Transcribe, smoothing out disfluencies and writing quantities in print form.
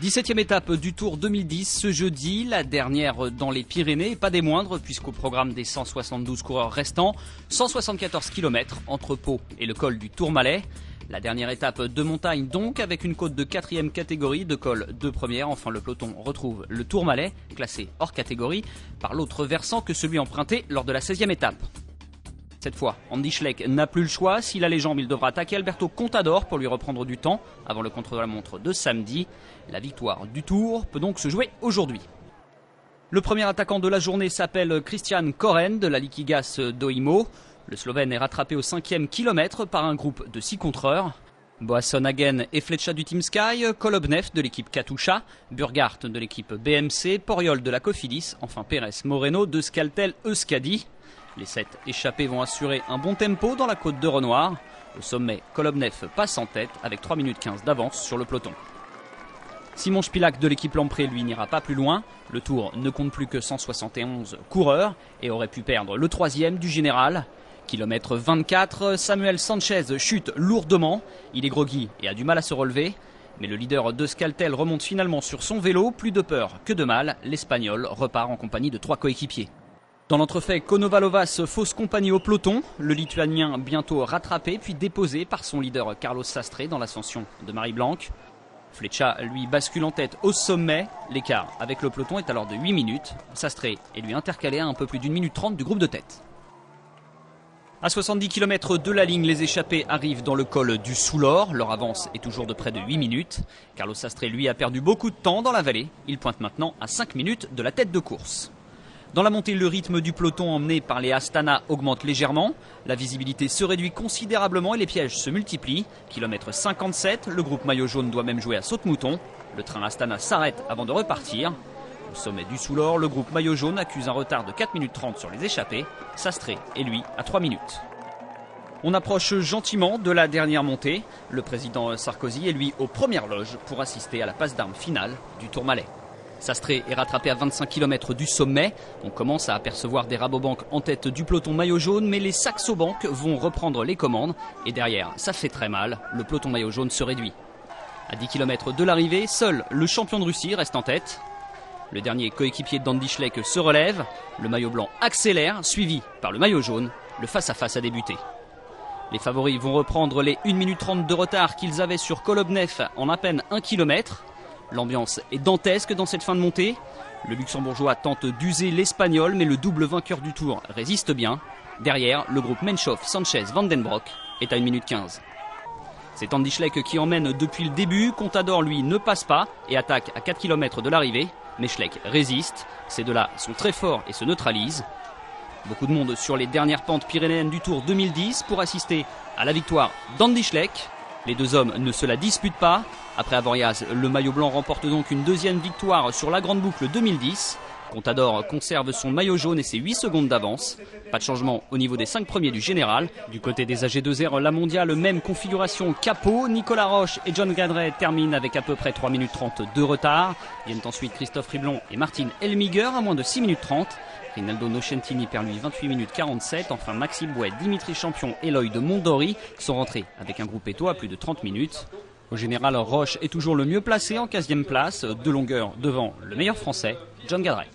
17e étape du Tour 2010 ce jeudi, la dernière dans les Pyrénées, et pas des moindres puisqu'au programme des 172 coureurs restants, 174 km entre Pau et le col du Tourmalet. La dernière étape de montagne donc avec une côte de 4e catégorie, de col de première. Enfin le peloton retrouve le Tourmalet, classé hors catégorie, par l'autre versant que celui emprunté lors de la 16e étape. Cette fois, Andy Schleck n'a plus le choix. S'il a les jambes, il devra attaquer Alberto Contador pour lui reprendre du temps avant le contre-la-montre de samedi. La victoire du Tour peut donc se jouer aujourd'hui. Le premier attaquant de la journée s'appelle Christian Koren de la Liquigas d'Oimo. Le Slovène est rattrapé au 5e kilomètre par un groupe de 6 contreurs. Boasson Hagen et Flecha du Team Sky, Kolobnev de l'équipe Katusha, Burghardt de l'équipe BMC, Poriol de la Cofidis, enfin Pérez Moreno de Skaltel Euskadi. Les 7 échappés vont assurer un bon tempo dans la côte de Renoir. Au sommet, Kolobnev passe en tête avec 3 minutes 15 d'avance sur le peloton. Simon Spilak de l'équipe Lamprey, lui, n'ira pas plus loin. Le Tour ne compte plus que 171 coureurs et aurait pu perdre le 3e du général. Kilomètre 24, Samuel Sanchez chute lourdement. Il est groggy et a du mal à se relever. Mais le leader de Skaltel remonte finalement sur son vélo. Plus de peur que de mal, l'Espagnol repart en compagnie de 3 coéquipiers. Dans l'entrefait, Konovalovas fausse compagnie au peloton. Le Lituanien bientôt rattrapé puis déposé par son leader Carlos Sastre dans l'ascension de Marie-Blanc. Flecha, lui, bascule en tête au sommet. L'écart avec le peloton est alors de 8 minutes. Sastre est lui intercalé à un peu plus d'1 minute 30 du groupe de tête. À 70 km de la ligne, les échappés arrivent dans le col du Soulor. Leur avance est toujours de près de 8 minutes. Carlos Sastre, lui, a perdu beaucoup de temps dans la vallée. Il pointe maintenant à 5 minutes de la tête de course. Dans la montée, le rythme du peloton emmené par les Astana augmente légèrement. La visibilité se réduit considérablement et les pièges se multiplient. Kilomètre 57, le groupe maillot jaune doit même jouer à saute-mouton. Le train Astana s'arrête avant de repartir. Au sommet du Soulor, le groupe maillot jaune accuse un retard de 4 minutes 30 sur les échappés. Sastre est lui à 3 minutes. On approche gentiment de la dernière montée. Le président Sarkozy est lui aux premières loges pour assister à la passe d'armes finale du Tourmalet. Sastre est rattrapé à 25 km du sommet. On commence à apercevoir des Rabobank en tête du peloton maillot jaune, mais les Saxo Bank vont reprendre les commandes. Et derrière, ça fait très mal, le peloton maillot jaune se réduit. À 10 km de l'arrivée, seul le champion de Russie reste en tête. Le dernier coéquipier d'Andy Schleck se relève. Le maillot blanc accélère, suivi par le maillot jaune. Le face-à-face a débuté. Les favoris vont reprendre les 1 minute 30 de retard qu'ils avaient sur Kolobnev en à peine 1 km. L'ambiance est dantesque dans cette fin de montée. Le luxembourgeois tente d'user l'espagnol, mais le double vainqueur du Tour résiste bien. Derrière, le groupe Menchov, Sanchez, Vandenbroek est à 1 minute 15. C'est Andy Schleck qui emmène depuis le début. Contador, lui, ne passe pas et attaque à 4 km de l'arrivée. Mais Schleck résiste. Ces deux-là sont très forts et se neutralisent. Beaucoup de monde sur les dernières pentes pyrénéennes du Tour 2010 pour assister à la victoire d'Andy Schleck. Les deux hommes ne se la disputent pas. Après Avoriaz, le maillot blanc remporte donc une deuxième victoire sur la grande boucle 2010. Contador conserve son maillot jaune et ses 8 secondes d'avance. Pas de changement au niveau des 5 premiers du général. Du côté des AG2R, la mondiale, même configuration capot. Nicolas Roche et John Gadret terminent avec à peu près 3 minutes 30 de retard. Viennent ensuite Christophe Riblon et Martin Elmiger à moins de 6 minutes 30. Rinaldo Nocentini perd lui 28 minutes 47. Enfin Maxime Bouet, Dimitri Champion et Eloy de Mondori sont rentrés avec un groupe Eto à plus de 30 minutes. Au général, Roche est toujours le mieux placé en 15e place, de longueur devant le meilleur français, John Gadret.